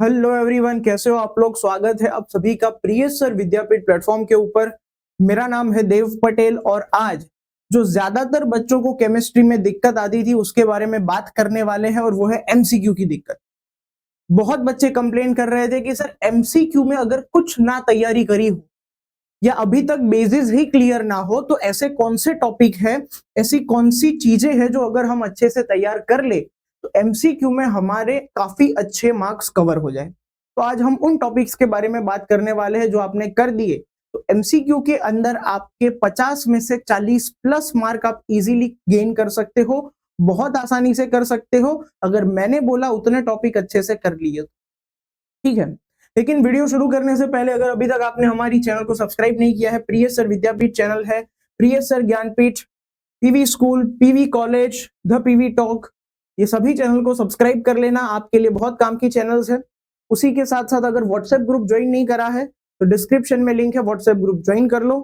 Hello everyone, कैसे हो आप लोग। स्वागत है आप सभी का प्रिय सर विद्यापीठ प्लेटफॉर्म के ऊपर। मेरा नाम है देव पटेल और आज जो ज्यादातर बच्चों को केमिस्ट्री में दिक्कत आती थी उसके बारे में बात करने वाले हैं और वो है एमसीक्यू की दिक्कत। बहुत बच्चे कंप्लेन कर रहे थे कि सर एमसीक्यू में अगर कुछ ना तैयारी करी हो या अभी तक बेसिस ही क्लियर ना हो तो ऐसे कौन से टॉपिक है, ऐसी कौन सी चीजें हैं जो अगर हम अच्छे से तैयार कर ले तो एमसीक्यू में हमारे काफी अच्छे मार्क्स कवर हो जाए। तो आज हम उन टॉपिक्स के बारे में बात करने वाले हैं जो आपने कर दिए तो एमसीक्यू के अंदर आपके 50 में से 40 प्लस मार्क आप इजीली गेन कर सकते हो, बहुत आसानी से कर सकते हो अगर मैंने बोला उतने टॉपिक अच्छे से कर लिए। ठीक है, लेकिन वीडियो शुरू करने से पहले अगर अभी तक आपने हमारी चैनल को सब्सक्राइब नहीं किया है, प्रिय सर विद्यापीठ चैनल है, प्रिय sir Jnanpith, PV school, PV college, the PV talk, ये सभी चैनल को सब्सक्राइब कर लेना, आपके लिए बहुत काम की चैनल्स है। उसी के साथ साथ अगर व्हाट्सएप ग्रुप ज्वाइन नहीं करा है तो डिस्क्रिप्शन में लिंक है, व्हाट्सएप ग्रुप ज्वाइन कर लो।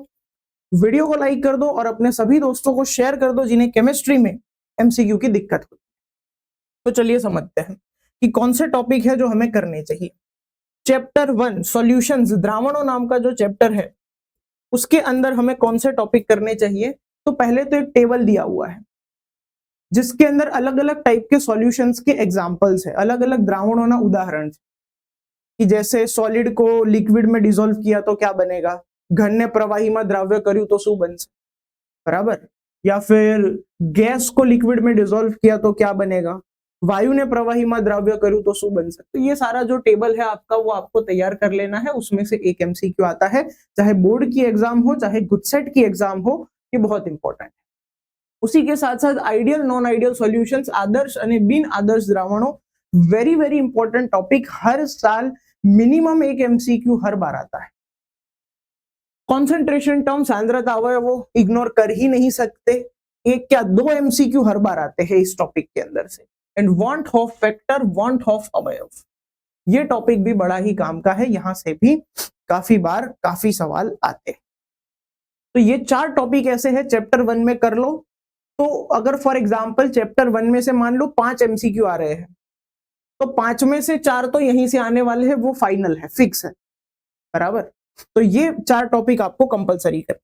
वीडियो को लाइक कर दो और अपने सभी दोस्तों को शेयर कर दो जिन्हें केमिस्ट्री में एमसीक्यू की दिक्कत हो। तो चलिए समझते हैं कि कौन से टॉपिक है जो हमें करने चाहिए। चैप्टर 1 सॉल्यूशंस, द्रावणों नाम का जो चैप्टर है उसके अंदर हमें कौन से टॉपिक करने चाहिए। तो पहले तो एक टेबल दिया हुआ है जिसके अंदर अलग अलग टाइप के सॉल्यूशंस के एग्जांपल्स है, अलग अलग द्रावणों ना उदाहरण कि जैसे सॉलिड को लिक्विड में डिसॉल्व किया तो क्या बनेगा, घन ने प्रवाही में द्रव्य कर्યું तो શું બનશે, बराबर। या फिर गैस को लिक्विड में डिसॉल्व किया तो क्या बनेगा, वायु ने प्रवाही में द्रव्य કર્યું तो શું बन सकता। तो ये सारा जो टेबल है आपका वो आपको तैयार कर लेना है, उसमें से एक एमसीक्यू आता है, चाहे बोर्ड की एग्जाम हो चाहे गुडसेट की एग्जाम हो, ये बहुत इंपॉर्टेंट है। उसी के साथ साथ आइडियल नॉन आइडियल सॉल्यूशंस, आदर्श અને बिन आदर्श द्रावणों, वेरी वेरी इंपॉर्टेंट टॉपिक, हर साल मिनिमम एक एमसीक्यू हर बार आता है। कॉन्सेंट्रेशन टर्म, सांद्रता अवयवों इग्नोर कर ही नहीं सकते, एक क्या दो एमसीक्यू हर बार आते हैं इस टॉपिक के अंदर से। And want of factor, want of अवयव, ये टॉपिक भी बड़ा ही काम का है, यहां से भी काफी बार काफी सवाल आते हैं। तो ये 4 टॉपिक ऐसे हैं चैप्टर 1 में कर लो। तो अगर फॉर एग्जांपल चैप्टर 1 में से मान लो 5 एमसीक्यू आ रहे हैं तो 5 में से 4 तो यहीं से आने वाले हैं, वो फाइनल है, फिक्स है, बराबर। तो ये 4 टॉपिक आपको कंपलसरी कर।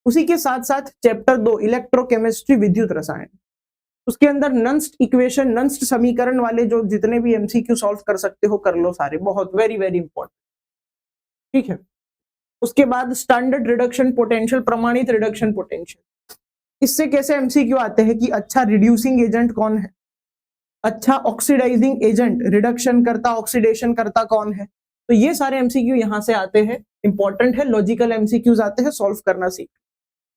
उसी के साथ साथ चैप्टर 2 इलेक्ट्रोकेमिस्ट्री, विद्युत रसायन, उसके अंदर नंस्ट इक्वेशन, नंस्ट समीकरण वाले जो जितने भी एमसीक्यू सॉल्व कर सकते हो कर लो सारे, बहुत वेरी वेरी इंपॉर्टेंट। ठीक है, उसके बाद स्टैंडर्ड रिडक्शन पोटेंशियल, प्रमाणित रिडक्शन पोटेंशियल, इससे कैसे एमसीक्यू आते हैं कि अच्छा रिड्यूसिंग एजेंट कौन है, अच्छा ऑक्सीडाइजिंग एजेंट, रिडक्शन करता ऑक्सीडेशन करता कौन है। तो ये सारे एमसीक्यू यहां से आते हैं, इंपॉर्टेंट है, लॉजिकल एमसीक्यूज आते हैं, सॉल्व करना सीख।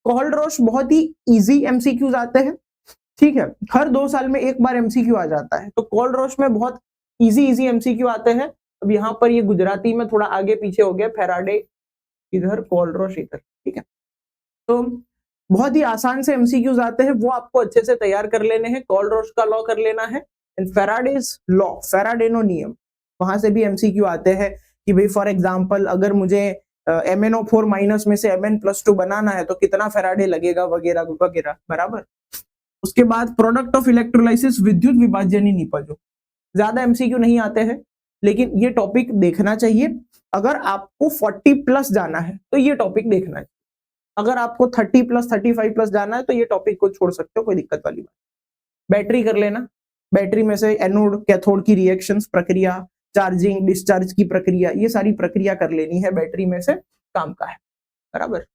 कोहलरोश बहुत ही इजी एमसीक्यूज आते हैं, ठीक है, हर 2 साल में एक बार एमसीक्यू आ जाता है। तो कोहलरोश में बहुत इजी इजी एमसीक्यू आते हैं। अब यहाँ पर ये गुजराती में थोड़ा आगे पीछे हो गया, फैराडे इधर, कोहलरोश इधर, ठीक है। तो बहुत ही आसान से एमसीक्यूज आते हैं, वो आपको अच्छे से तैयार कर लेने हैं। कोहलरोश का लॉ कर लेना है एंड फैराडेज लॉ, फैराडेनो नियम, वहां से भी एमसीक्यू आते हैं कि भाई फॉर एग्जांपल अगर मुझे MnO4 माइनस में से Mn+2 बनाना है तो कितना फैराडे लगेगा, वगैरह वगैरह, बराबर। उसके बाद प्रोडक्ट ऑफ इलेक्ट्रोलाइसिस, विद्युत विभाजनी निपजों, ज्यादा एमसीक्यू नहीं आते हैं लेकिन ये टॉपिक देखना चाहिए। अगर आपको 40 प्लस जाना है तो ये टॉपिक देखना है, अगर आपको 30 प्लस 35 प्लस जाना है तो ये टॉपिक को छोड़ सकते हो, कोई दिक्कत वाली बात। बैटरी कर लेना, बैटरी में से एनोड कैथोड की रिएक्शंस, प्रक्रिया, चार्जिंग डिस्चार्ज की प्रक्रिया, ये सारी प्रक्रिया कर लेनी है, बैटरी में से काम का है, बराबर।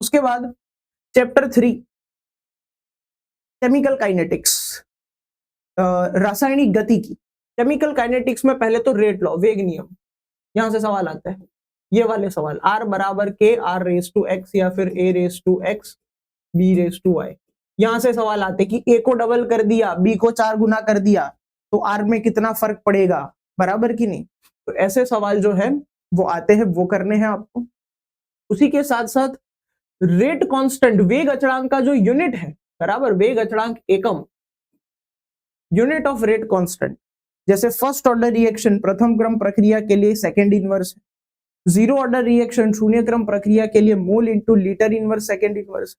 उसके बाद चैप्टर 3 केमिकल काइनेटिक्स, रासायनिक गतिकी। केमिकल काइनेटिक्स में पहले तो रेट लॉ, वेग नियम, यहां से सवाल आता है, ये वाले सवाल, R बराबर के R⁻x या फिर A⁻x B⁻y, यहां से सवाल आते कि A को डबल कर दिया, B को 4 गुना कर दिया तो R में कितना फर्क पड़ेगा, बराबर कि नहीं। तो ऐसे सवाल जो है वो आते हैं, वो करने हैं आपको। उसी के साथ साथ रेट कांस्टेंट, वेग अचलांक का जो यूनिट है, बराबर, वेग अचलांक एकम, यूनिट ऑफ रेट कांस्टेंट, जैसे फर्स्ट ऑर्डर रिएक्शन प्रथम क्रम प्रक्रिया के लिए second inverse, zero order reaction शून्य क्रम प्रक्रिया के लिए mole into litre inverse second inverse.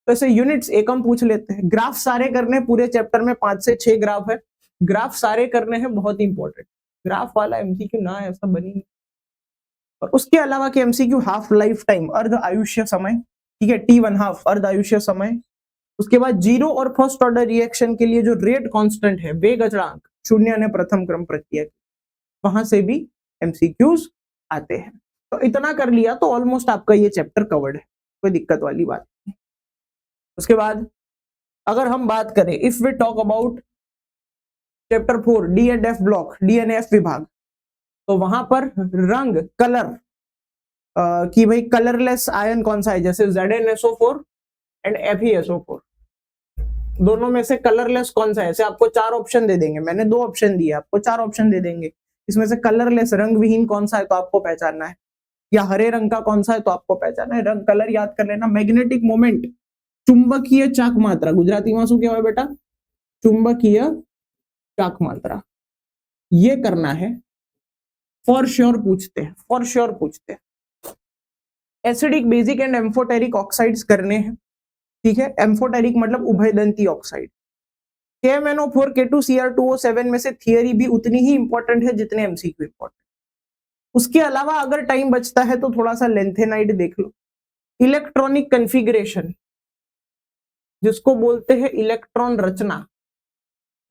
तो ऐसे यूनिट्स एकम पूछ लेते हैं। ग्राफ सारे करने, पूरे चैप्टर में 5 से 6 ग्राफ है, ग्राफ सारे करने हैं, बहुत इंपॉर्टेंट। ग्राफ वाला एमसीक्यू ना ऐसा बनी नहीं। और उसके अलावा के एमसीक्यू हाफ लाइफ टाइम, अर्ध आयुष्य समय, ठीक है, T1/2 अर्ध आयुष्य समय। उसके बाद जीरो और फर्स्ट ऑर्डर रिएक्शन के लिए जो रेट कांस्टेंट है, वेग अचलांक शून्य ने प्रथम क्रम प्रक्रिया, वहां से भी एमसीक्यूज आते हैं। तो इतना कर लिया तो ऑलमोस्ट आपका ये चैप्टर कवर्ड है, कोई दिक्कत वाली बात नहीं। उसके बाद अगर हम बात करें, if we talk about chapter 4 D and F block, DNF विभाग, तो वहां पर रंग कलर कि भाई कलरलेस आयन कौन सा है, जैसे ZnSO4 एंड FeSO4, दोनों में से कलरलेस कौन सा है। ऐसे आपको 4 ऑप्शन दे देंगे, मैंने 2 ऑप्शन दिए, आपको 4 ऑप्शन दे देंगे। इसमें से कलरलेस रंग विहीन कौन सा है तो आपको पहचानना है, या हरे रंग का कौन सा है तो आपको पहचानना है। रंग कलर याद कर लेना। मैग्नेटिक मोमेंट, चुंबकीय चाक मात्रा, गुजराती में शू कहेवाय बेटा, चुंबकीय चाक मात्रा, ये करना है। फॉर श्योर पूछते हैं, फॉर श्योर पूछते हैं। Acidic basic and amphoteric oxides करने हैं, ठीक है। एम्फोटेरिक मतलब उभयदंती ऑक्साइड। KMnO4 K2Cr2O7 में से थियरी भी उतनी ही इंपॉर्टेंट है जितने एमसीक्यू इंपॉर्टेंट। उसके अलावा अगर टाइम बचता है तो थोड़ा सा लेंथेनाइड देख लो। इलेक्ट्रॉनिक कन्फिगरेशन, जिसको बोलते हैं इलेक्ट्रॉन रचना,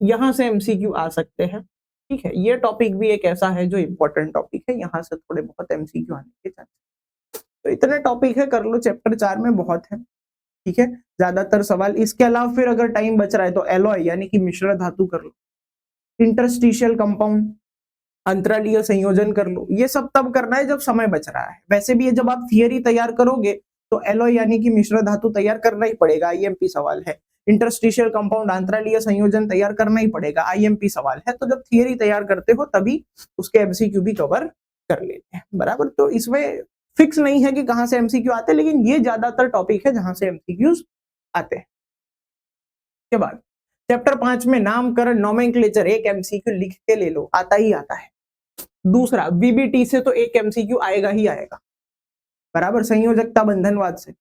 यहां से एमसीक्यू आ सकते हैं, ठीक है। ये टॉपिक भी एक ऐसा है जो इंपॉर्टेंट टॉपिक है, यहां से थोड़े बहुत एमसीक्यू आने के चांसेस। तो इतने टॉपिक है, कर लो, चैप्टर 4 में बहुत है, ठीक है, ज्यादातर सवाल। इसके अलावा फिर अगर टाइम बच रहा है तो एलॉय यानी कि मिश्र धातु कर लो, इंटरस्टिशियल कंपाउंड, अंतरालीय संयोजन कर लो। ये सब तब करना है जब समय बच रहा है। वैसे भी जब आप थियरी तैयार करोगे तो एलॉय यानी कि मिश्र धातु तैयार करना ही पड़ेगा, आईएमपी सवाल है। इंटरस्टिशियल कंपाउंड, अंतरालीय संयोजन तैयार करना ही पड़ेगा, आईएमपी सवाल है। तो जब थियरी तैयार करते हो तभी उसके एमसीक्यू भी कवर कर लेते हैं, बराबर। तो इसमें फिक्स नहीं है कि कहां से एमसीक्यू आते हैं, लेकिन ये ज्यादातर टॉपिक है जहां से एमसीक्यूज आते हैं। के बाद चैप्टर 5 में नामकरण, नोमेनक्लेचर, एक एमसीक्यू लिख के ले लो, आता ही आता है। दूसरा, वीबीटी से तो एक एमसीक्यू आएगा ही आएगा, बराबर, संयोजकता बंधनवाद से।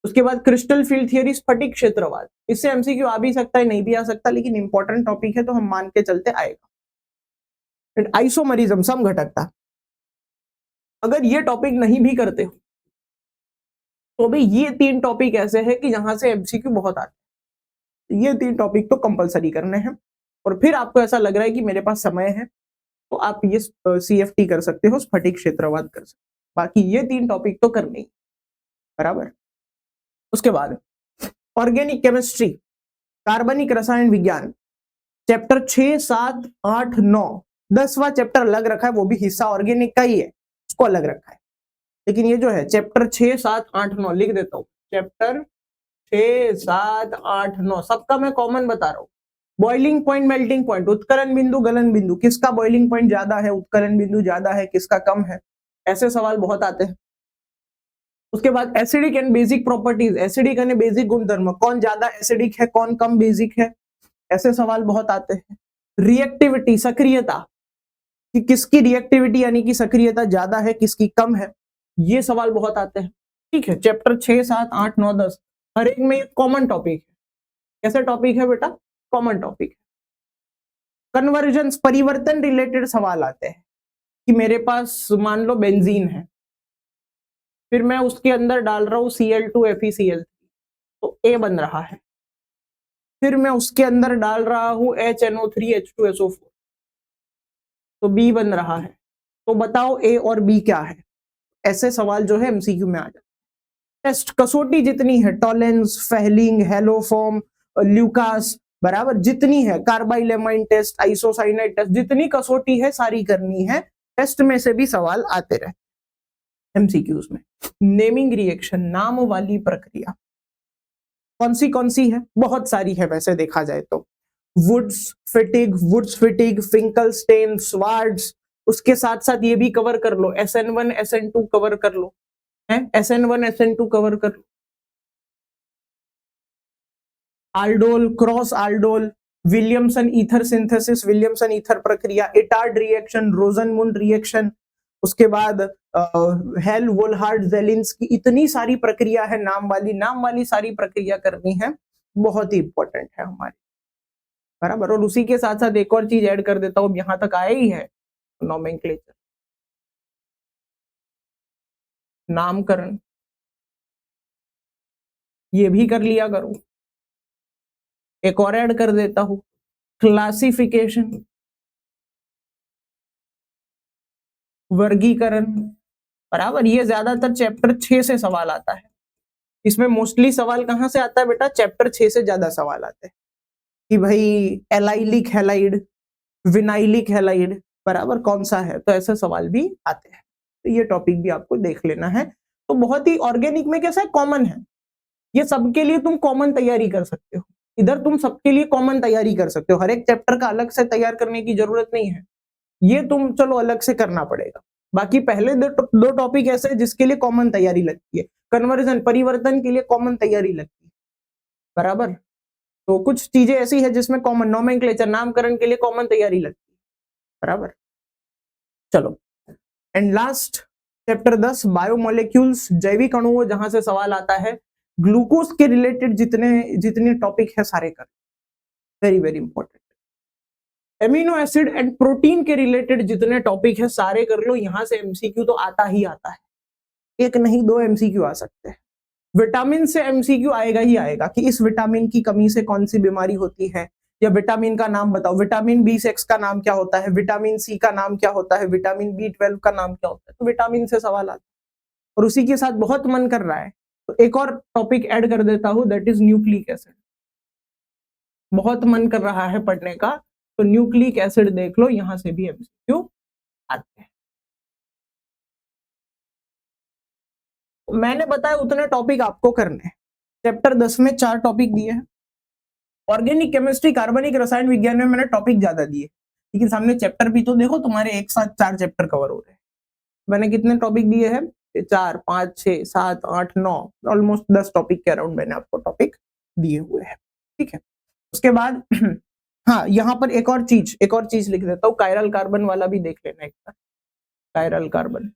उसके बाद क्रिस्टल फील्ड थियरी, स्फटिक क्षेत्रवाद, इससे एमसीक्यू आ भी सकता है, नहीं भी आ सकता, लेकिन इंपॉर्टेंट टॉपिक है तो हम मान के चलते आएगा। आइसोमरिज्म, समघटकता, अगर ये टॉपिक नहीं भी करते हो तो भी ये 3 टॉपिक ऐसे हैं कि जहां से एमसीक्यू बहुत आते हैं। ये 3 टॉपिक तो कंपलसरी करने हैं। और फिर आपको ऐसा लग रहा है कि मेरे पास समय है तो आप ये सीएफटी कर सकते हो, स्फटिक क्षेत्रवाद कर सकते हो। बाकी ये 3 टॉपिक तो करने ही, बराबर। उसके बाद ऑर्गेनिक केमिस्ट्री, कार्बनिक रसायन विज्ञान, चैप्टर 6, 7, 8, 9, 10वां चैप्टर अलग रखा है, वो भी हिस्सा ऑर्गेनिक का ही है, उसको अलग रखा है। लेकिन ये जो है चैप्टर 6, 7, 8, 9 लिख देता हूं, चैप्टर 6, 7, 8, 9 सबका मैं कॉमन बता रहा हूं। बॉइलिंग पॉइंट, मेल्टिंग पॉइंट, उत्कलन बिंदु, गलन बिंदु, किसका बॉइलिंग पॉइंट ज्यादा है, उत्कलन बिंदु ज्यादा है, किसका कम है, ऐसे सवाल बहुत आते हैं। उसके बाद acidic and basic properties, acidic and basic गुणधर्म, कौन ज्यादा एसिडिक है, कौन कम बेसिक है, ऐसे सवाल बहुत आते हैं। रिएक्टिविटी, सक्रियता, कि किसकी रिएक्टिविटी यानी कि सक्रियता ज्यादा है, किसकी कम है, ये सवाल बहुत आते हैं, ठीक है। चैप्टर 6, 7, 8, 9, 10 हर एक में एक कॉमन टॉपिक है। कैसा टॉपिक है बेटा, कॉमन टॉपिक। कन्वर्जन, परिवर्तन रिलेटेड सवाल आते हैं कि मेरे पास मान लो बेंजीन है, फिर मैं उसके अंदर डाल रहा हूं Cl2FeCl, तो A बन रहा है। फिर मैं उसके अंदर डाल रहा हूं HNO3H2SO4, तो B बन रहा है। तो बताओ A और B क्या है। ऐसे सवाल जो है एमसीक्यू में आ जाते हैं। टेस्ट, कसौटी जितनी है, टॉलेंस, फेहलिंग, हेलोफॉर्म, ल्यूकास, बराबर, जितनी है, कार्बाइलेमाइन टेस्ट, आइसोसाइनाइड टेस्ट, जितनी कसौटी है सारी करनी है। टेस्ट में से भी सवाल आते रहे एमसीक्यूज में। नेमिंग रिएक्शन, नाम वाली प्रक्रिया, कौन सी है, बहुत सारी है वैसे देखा जाए तो। वुड्स फिटिग, फिंकलस्टेन, स्वार्ड्स, उसके साथ साथ ये भी कवर कर लो, SN1 SN2 कवर कर लो, है SN1 SN2 कवर कर लो। Aldol, cross aldol, Williamson ether synthesis, Williamson ether प्रक्रिया, इटार्ड रिएक्शन, रोजनमुंड रिएक्शन, उसके बाद हेल वोल्हार्ड जेलिंस्की, इतनी सारी प्रक्रिया है, नाम वाली सारी प्रक्रिया करनी है, बहुत ही इंपॉर्टेंट है हमारी, बराबर। और उसी के साथ साथ एक और चीज ऐड कर देता हूं, यहां तक आया ही है नोमेनक्लेचर, नामकरण, ये भी कर लिया करो। एक और ऐड कर देता हूं, क्लासिफिकेशन, वर्गीकरण, बराबर। ये ज्यादातर चैप्टर 6 से सवाल आता है। इसमें मोस्टली सवाल कहां से आता है बेटा? चैप्टर 6 से ज्यादा सवाल आते हैं कि भाई एलाइलिक हैलाइड, विनाइलिक हैलाइड, बराबर, कौन सा है? तो ऐसे सवाल भी आते हैं। तो ये टॉपिक भी आपको देख लेना है। तो बहुत ही ऑर्गेनिक में कैसा है, कॉमन है, ये सबके लिए तुम कॉमन तैयारी कर सकते हो। इधर तुम सबके लिए कॉमन तैयारी कर सकते हो, हर एक चैप्टर का अलग से तैयार करने की जरूरत नहीं है, ये तुम चलो अलग से करना पड़ेगा। बाकी पहले दो टॉपिक ऐसे हैं जिसके लिए कॉमन तैयारी लगती है। कन्वर्जन, परिवर्तन के लिए कॉमन तैयारी लगती है, बराबर। तो कुछ चीजें ऐसी है जिसमें कॉमन, नोमेनक्लेचर, नामकरण के लिए कॉमन तैयारी लगती है, बराबर। चलो, एंड लास्ट चैप्टर 10 बायोमोलिक्यूल्स, जैविक अणुओं, जहां से सवाल आता है। ग्लूकोज के रिलेटेड जितने टॉपिक है सारे कर, very very important. Amino acid and protein के रिलेटेड जितने टॉपिक है सारे कर लो, यहां से एमसीक्यू तो आता ही आता है, एक नहीं दो एमसीक्यू आ सकते हैं। विटामिन से एमसीक्यू आएगा ही आएगा कि इस विटामिन की कमी से कौन सी बीमारी होती है, या विटामिन का नाम बताओ, विटामिन B6 का नाम क्या होता है, विटामिन C का नाम क्या होता है, विटामिन B12 का नाम क्या होता है। तो विटामिन से सवाल आता है। और उसी के साथ बहुत मन कर रहा है तो एक और टॉपिक ऐड कर देता हूं, दैट इज न्यूक्लिक एसिड। बहुत मन कर रहा है पढ़ने का, तो न्यूक्लिक एसिड देख लो, यहां से भी एमसीक्यू आते हैं। मैंने बताया उतने टॉपिक आपको करने हैं। चैप्टर 10 में 4 टॉपिक दिए हैं। ऑर्गेनिक केमिस्ट्री, कार्बनिक रसायन विज्ञान में मैंने टॉपिक ज्यादा दिए, लेकिन सामने चैप्टर भी तो देखो, तुम्हारे एक साथ 4 चैप्टर कवर हो रहे हैं। मैंने कितने टॉपिक दिए हैं? 4, 5, 6, 7, 8, 9, ऑलमोस्ट 10 टॉपिक के अराउंड मैंने आपको टॉपिक दिए हुए हैं, ठीक है। उसके बाद हाँ, यहाँ पर एक और चीज लिख देता हूँ, कायरल कार्बन वाला भी देख लेना एक बार। कायरल कार्बन,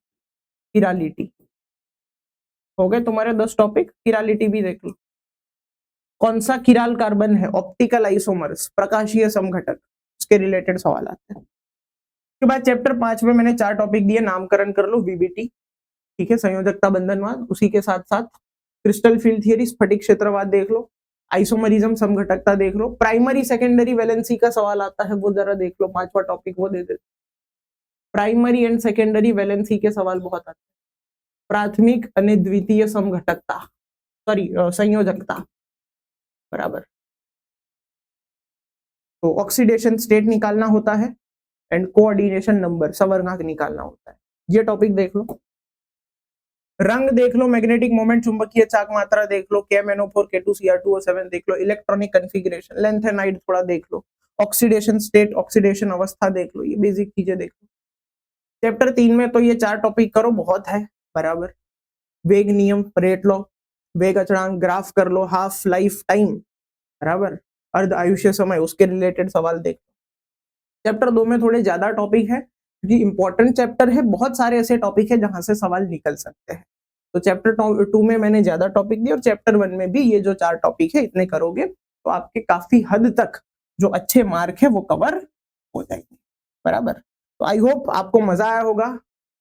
किरालिटी, हो गए तुम्हारे 10 टॉपिक। किरालिटी भी देख लो, कौन सा किराल कार्बन है, ऑप्टिकल आइसोमर्स, प्रकाशीय समघटक, उसके रिलेटेड सवाल आते हैं। उसके बाद चैप्टर 5 में मैंने 4 टॉपिक दिए, नामकरण कर लो, वीबीटी, ठीक है, संयोजकता बंधनवाद, उसी के साथ साथ क्रिस्टल फील्ड थियरी, स्फटिक क्षेत्रवाद देख लो, आइसोमरिज्म, समघटकता देख लो, प्राइमरी सेकेंडरी वैलेंसी का सवाल आता है वो जरा देख लो, 5वां टॉपिक वो दे देते। प्राइमरी एंड सेकेंडरी वैलेंसी के सवाल बहुत आते हैं। प्राथमिक और द्वितीय समघटकता, सॉरी संयोजकता, बराबर। तो ऑक्सीडेशन स्टेट निकालना होता है एंड कोऑर्डिनेशन नंबर, सवर्णांक निकालना होता है। ये टॉपिक देख लो। रंग देख लो, मैग्नेटिक मोमेंट, चुंबकीय चाक मात्रा देख लो, KMnO4, K2Cr2O7 देख लो, electronic configuration, length and height थोड़ा देख लो, ऑक्सीडेशन स्टेट, ऑक्सीडेशन अवस्था देख लो, ये बेसिक चीजें देख लो। चैप्टर 3 में तो ये 4 टॉपिक करो, बहुत है, बराबर। वेग नियम, रेट लॉ, वेग अचरांक, ग्राफ कर लो, हाफ लाइफ टाइम, बराबर, अर्ध आयुष्य समय, उसके रिलेटेड सवाल देख लो। चैप्टर 2 में थोड़े ज्यादा टॉपिक है क्योंकि इंपॉर्टेंट चैप्टर है, बहुत सारे ऐसे टॉपिक है जहां से सवाल निकल सकते हैं। तो चैप्टर 2 में मैंने ज्यादा टॉपिक दिए, और चैप्टर 1 में भी ये जो 4 टॉपिक है इतने करोगे तो आपके काफी हद तक जो अच्छे मार्क है वो कवर हो जाएंगे, बराबर। तो आई होप आपको मजा आया होगा।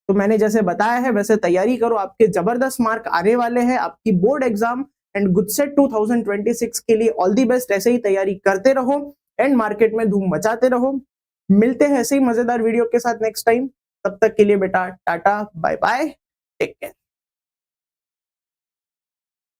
तो मैंने जैसे बताया है वैसे तैयारी करो, आपके जबरदस्त मार्क आने वाले हैं, आपकी बोर्ड एग्जाम एंड गुडसेट 2026 के लिए ऑल दी बेस्ट। ऐसे ही तैयारी करते रहो एंड मार्केट में धूम मचाते रहो। मिलते हैं ऐसे ही मजेदार वीडियो के साथ नेक्स्ट टाइम, तब तक के लिए बेटा tata bye bye, take care.